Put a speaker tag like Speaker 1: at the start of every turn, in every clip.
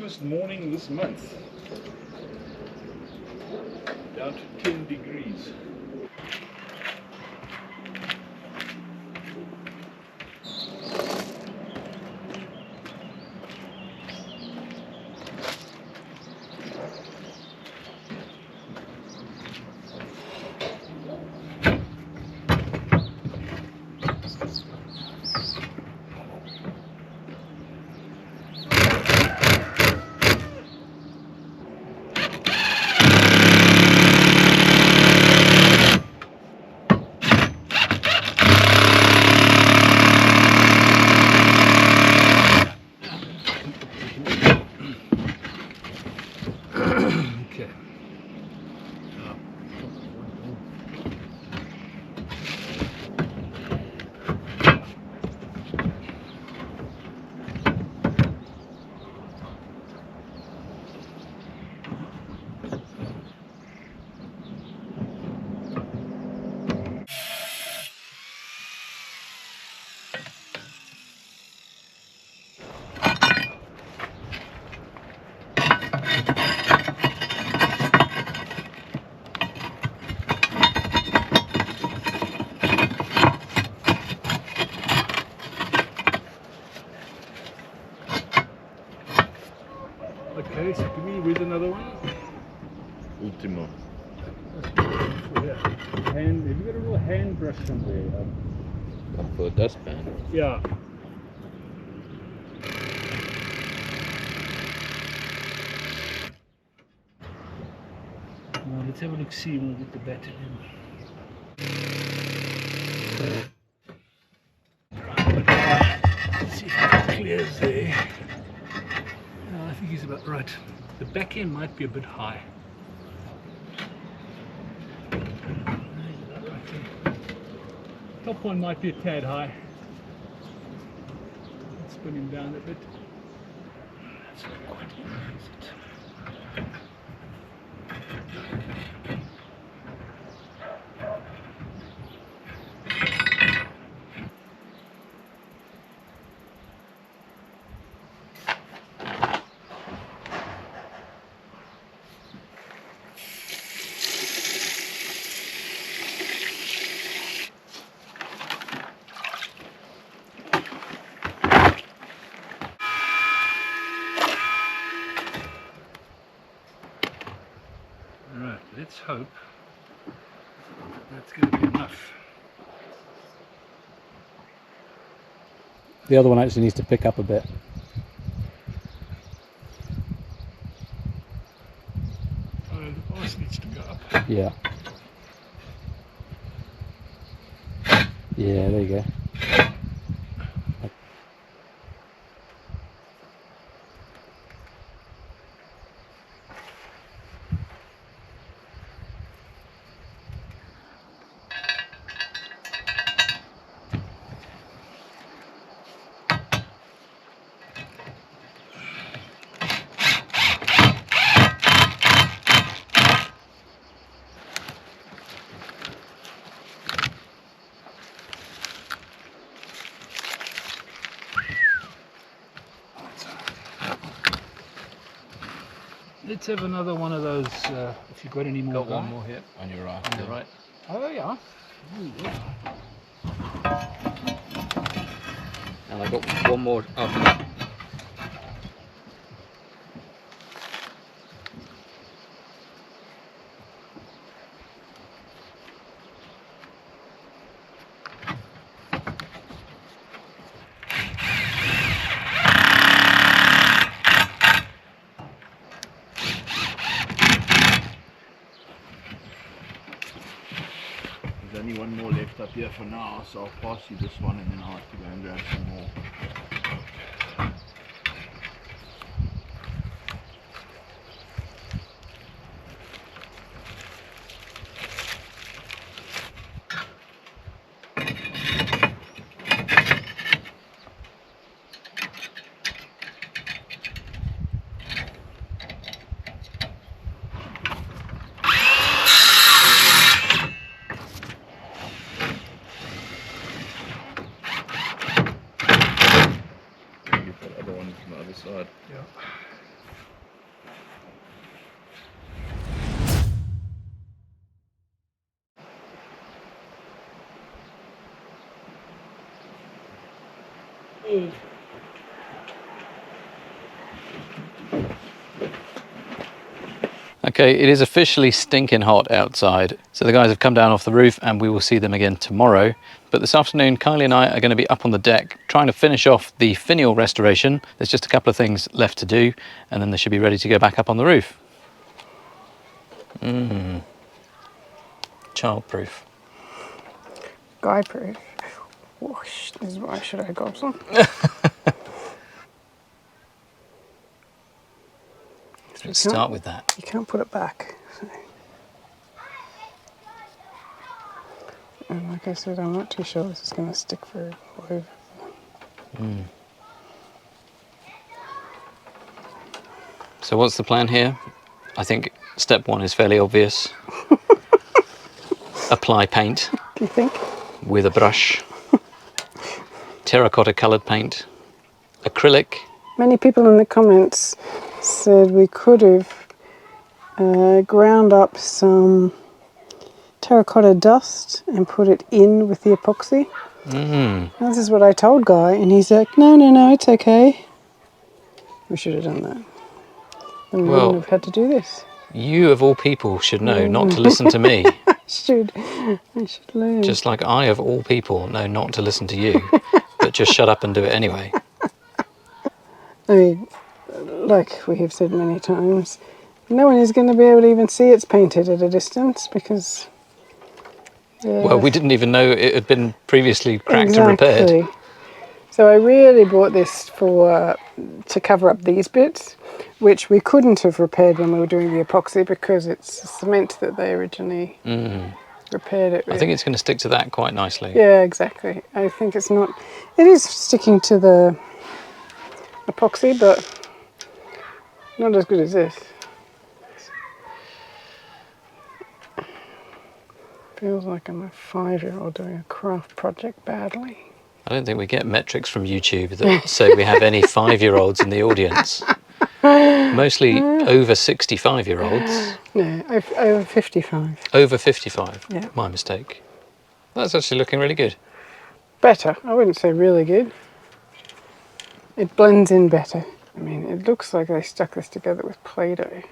Speaker 1: coolest morning this month. Down to 10 degrees. Okay, so give me with another one.
Speaker 2: Ultimo.
Speaker 1: Hand, have you got a real hand brush somewhere?
Speaker 2: For a dustpan.
Speaker 1: Yeah. Now let's have a look, see when we get the batter in. Let's see if it clears there. No, I think he's about right. The back end might be a bit high. Top one might be a tad high. Let's spin him down a bit. That's not quite enough, is it? Alright, let's hope that's going to be enough.
Speaker 3: The other one actually needs to pick up a bit.
Speaker 1: Oh, the boss needs to go up.
Speaker 3: Yeah. Yeah, there you go.
Speaker 1: Let's have another one of those, if you've got any more.
Speaker 2: Got one more here on your right.
Speaker 1: On the right. Oh yeah. Ooh, yeah.
Speaker 2: And I got one more after that. There's only one more left up here for now, so I'll pass you this one and then I'll have to go and grab some more.
Speaker 3: Okay, it is officially stinking hot outside. So the guys have come down off the roof and we will see them again tomorrow. But this afternoon, Kylie and I are going to be up on the deck trying to finish off the finial restoration. There's just a couple of things left to do and then they should be ready to go back up on the roof. Childproof.
Speaker 4: Guy-proof. Whoosh, this is why should I got some.
Speaker 3: Let's start with that.
Speaker 4: You can't put it back. So. And like I said, I'm not too sure this is going to stick very well over.
Speaker 3: So what's the plan here? I think step one is fairly obvious. Apply paint.
Speaker 4: Do you think?
Speaker 3: With a brush. Terracotta coloured paint. Acrylic.
Speaker 4: Many people in the comments said we could have ground up some terracotta dust and put it in with the epoxy. This is what I told Guy, and he's like, no, it's okay. We should have done that. And we wouldn't have had to do this.
Speaker 3: You of all people should know not to listen to me.
Speaker 4: I should learn.
Speaker 3: Just like I of all people know not to listen to you, but just shut up and do it anyway.
Speaker 4: I mean, like we have said many times, no one is going to be able to even see it's painted at a distance because...
Speaker 3: Well, we didn't even know it had been previously cracked and repaired.
Speaker 4: So I really bought this to cover up these bits, which we couldn't have repaired when we were doing the epoxy because it's cement that they originally repaired it with.
Speaker 3: I think it's going to stick to that quite nicely.
Speaker 4: Yeah, exactly. I think it's not... It is sticking to the epoxy, but not as good as this. Feels like I'm a 5-year-old doing a craft project badly.
Speaker 3: I don't think we get metrics from YouTube that say we have any 5-year-olds in the audience. Mostly over 65-year-olds.
Speaker 4: No, over 55.
Speaker 3: Over 55.
Speaker 4: Yeah.
Speaker 3: My mistake. That's actually looking really good.
Speaker 4: Better. I wouldn't say really good. It blends in better. I mean, it looks like they stuck this together with Play-Doh.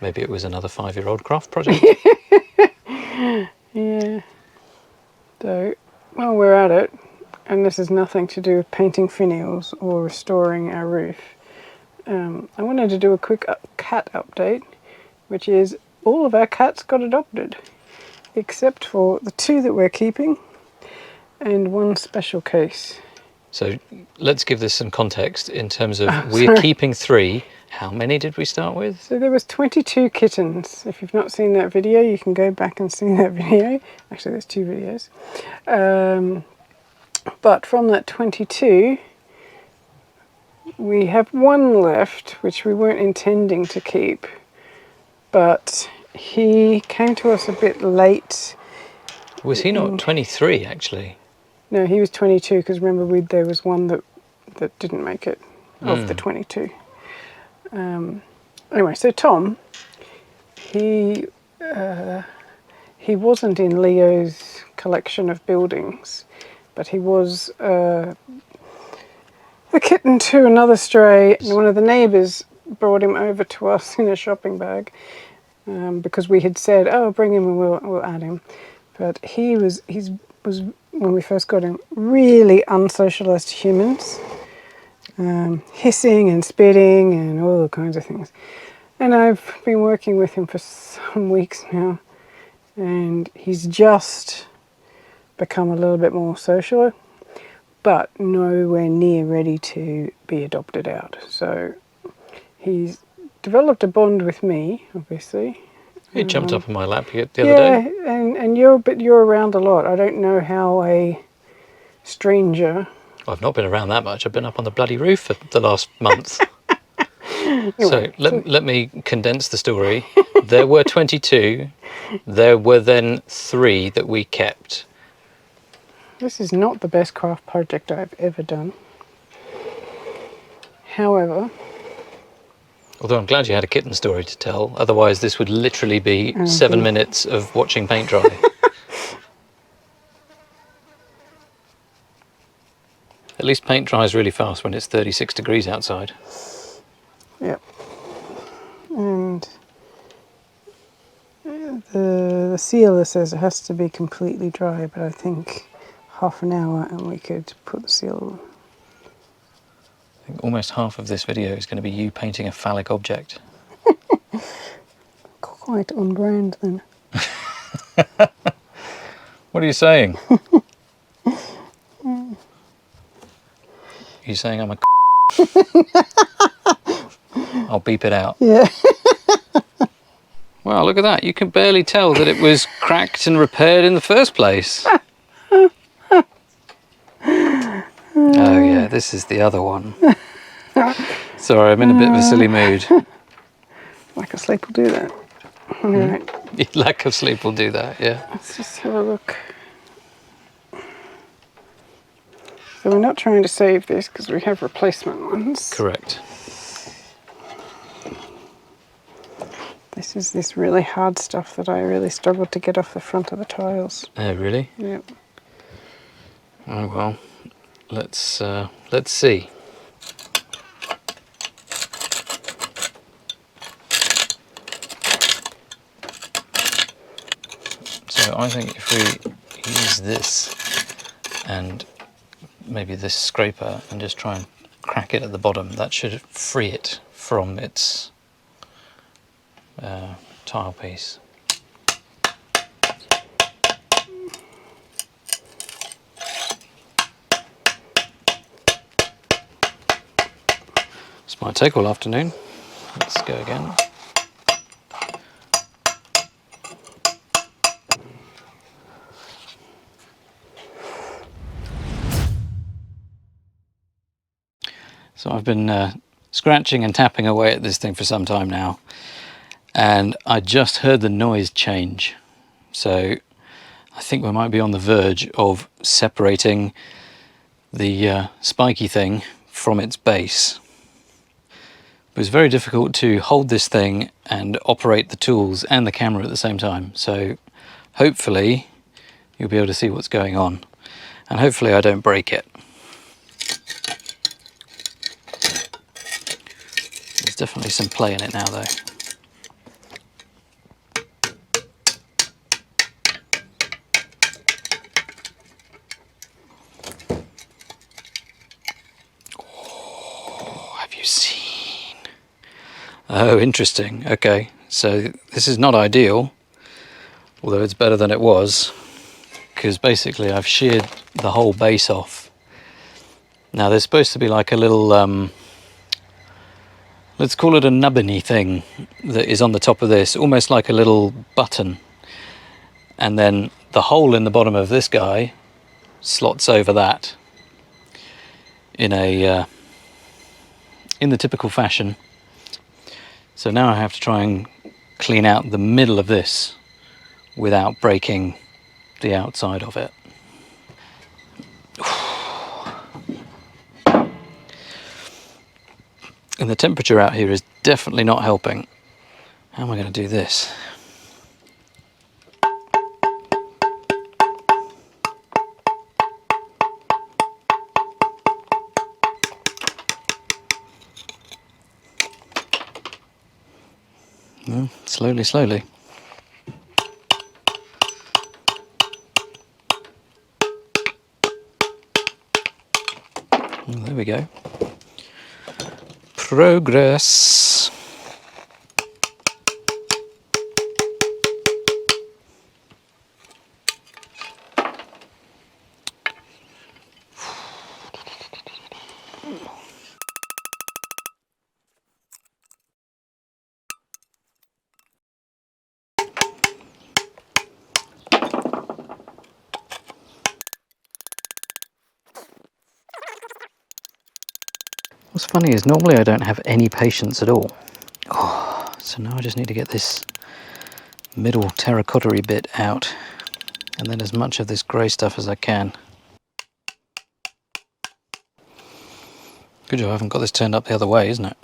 Speaker 3: Maybe it was another 5-year-old craft project.
Speaker 4: Yeah. So, while we're at it, and this is nothing to do with painting finials or restoring our roof, I wanted to do a quick cat update, which is all of our cats got adopted, except for the 2 that we're keeping and 1 special case.
Speaker 3: So let's give this some context in terms of we're keeping 3. How many did we start with?
Speaker 4: So there was 22 kittens. If you've not seen that video, you can go back and see that video. Actually, there's 2 videos. But from that 22, we have 1 left, which we weren't intending to keep. But he came to us a bit late.
Speaker 3: Was he not 23, actually?
Speaker 4: No, he was 22, because remember there was 1 that didn't make it of the 22. Anyway, so Tom, he wasn't in Leo's collection of buildings, but he was the kitten to another stray. And one of the neighbours brought him over to us in a shopping bag because we had said, "Oh, bring him and we'll add him." But he was when we first got him really unsocialised to humans. Hissing and spitting and all kinds of things. And I've been working with him for some weeks now, and he's just become a little bit more social, but nowhere near ready to be adopted out. So he's developed a bond with me, obviously.
Speaker 3: He jumped up on my lap the other day.
Speaker 4: Yeah, and you're around a lot. I don't know how a stranger...
Speaker 3: I've not been around that much. I've been up on the bloody roof for the last month. Anyway, so let me condense the story. There were 22. There were then 3 that we kept.
Speaker 4: This is not the best craft project I've ever done. However...
Speaker 3: Although I'm glad you had a kitten story to tell. Otherwise, this would literally be 7 minutes of watching paint dry. At least paint dries really fast when it's 36 degrees outside.
Speaker 4: Yep. And the sealer says it has to be completely dry, but I think half an hour and we could put the seal on.
Speaker 3: I think almost half of this video is going to be you painting a phallic object.
Speaker 4: Quite on brand then.
Speaker 3: What are you saying? Are you saying I'm a I'll beep it out.
Speaker 4: Yeah.
Speaker 3: Wow, look at that. You can barely tell that it was cracked and repaired in the first place. Oh yeah, this is the other one. Sorry, I'm in a bit of a silly mood.
Speaker 4: Lack of sleep will do that. Alright,
Speaker 3: Lack of sleep will do that, yeah.
Speaker 4: let's just have a look. So we're not trying to save this because we have replacement ones.
Speaker 3: Correct.
Speaker 4: This is this really hard stuff that I really struggled to get off the front of the tiles.
Speaker 3: Oh, really?
Speaker 4: Yep.
Speaker 3: Oh well, let's see. So I think if we use this and maybe this scraper and just try and crack it at the bottom, that should free it from its tile piece. This might take all afternoon. Let's go again. So I've been scratching and tapping away at this thing for some time now, and I just heard the noise change. So I think we might be on the verge of separating the spiky thing from its base. It was very difficult to hold this thing and operate the tools and the camera at the same time. So hopefully you'll be able to see what's going on, and hopefully I don't break it. There's definitely some play in it now though. Oh, have you seen? Oh, interesting. Okay, so this is not ideal, although it's better than it was, because basically I've sheared the whole base off. Now there's supposed to be like a little let's call it a nubbiny thing that is on the top of this, almost like a little button. And then the hole in the bottom of this guy slots over that in the typical fashion. So now I have to try and clean out the middle of this without breaking the outside of it. And the temperature out here is definitely not helping. How am I going to do this? Well, slowly, slowly. Well, there we go. Progress. What's funny is normally I don't have any patience at all. Oh, so now I just need to get this middle terracotta-y bit out, and then as much of this grey stuff as I can. Good job I haven't got this turned up the other way, isn't it?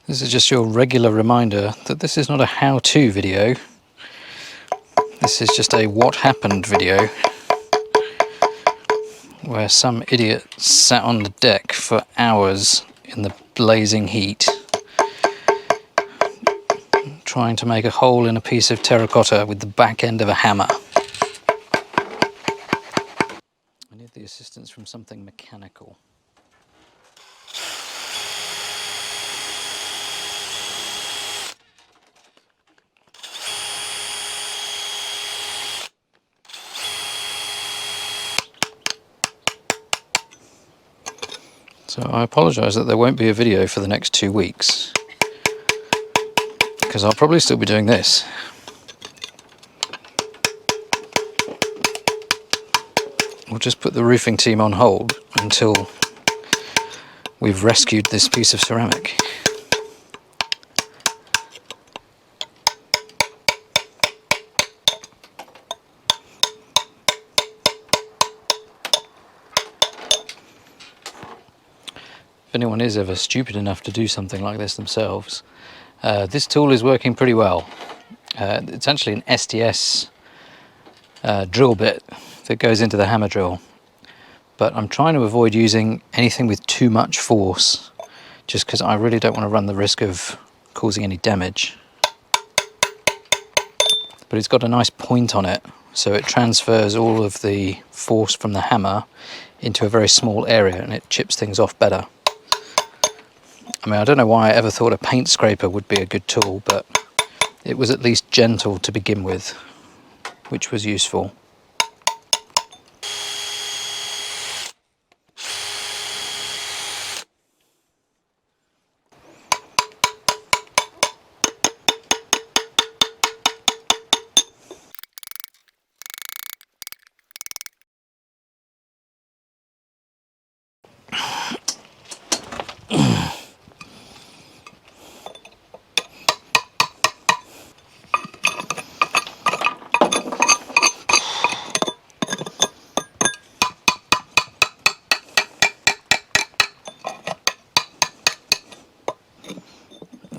Speaker 3: This is just your regular reminder that this is not a how-to video. This is just a what happened video where some idiot sat on the deck for hours in the blazing heat trying to make a hole in a piece of terracotta with the back end of a hammer. I need the assistance from something mechanical. So I apologise that there won't be a video for the next 2 weeks, because I'll probably still be doing this. We'll just put the roofing team on hold until we've rescued this piece of ceramic. If anyone is ever stupid enough to do something like this themselves, this tool is working pretty well. It's actually an STS drill bit that goes into the hammer drill, but I'm trying to avoid using anything with too much force, just because I really don't want to run the risk of causing any damage. But it's got a nice point on it, so it transfers all of the force from the hammer into a very small area and it chips things off better. I mean, I don't know why I ever thought a paint scraper would be a good tool, but it was at least gentle to begin with, which was useful.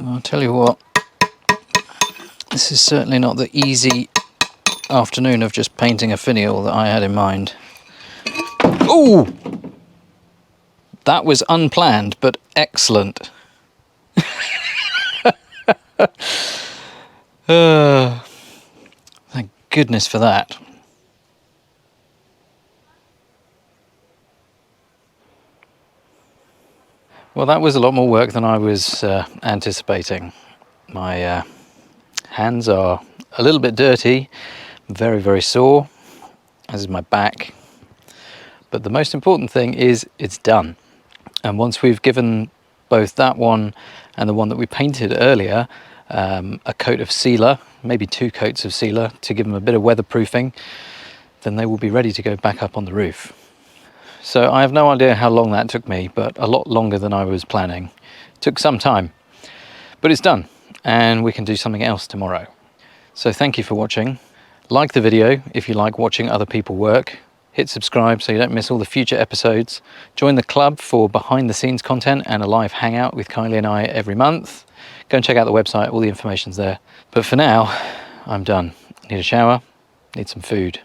Speaker 3: I'll tell you what, this is certainly not the easy afternoon of just painting a finial that I had in mind. Ooh! That was unplanned, but excellent. Thank goodness for that. Well, that was a lot more work than I was anticipating. My hands are a little bit dirty, very, very sore, as is my back. But the most important thing is it's done. And once we've given both that one and the one that we painted earlier a coat of sealer, maybe 2 coats of sealer to give them a bit of weatherproofing, then they will be ready to go back up on the roof. So I have no idea how long that took me, but a lot longer than I was planning. It took some time, but it's done and we can do something else tomorrow. So thank you for watching. Like the video if you like watching other people work. Hit subscribe so you don't miss all the future episodes. Join the club for behind the scenes content and a live hangout with Kylie and I every month. Go and check out the website, all the information's there. But for now, I'm done. Need a shower, need some food,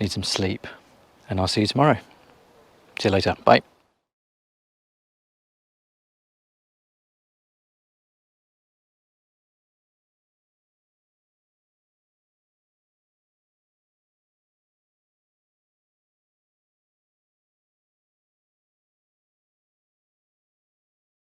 Speaker 3: need some sleep, and I'll see you tomorrow. See you later. Bye.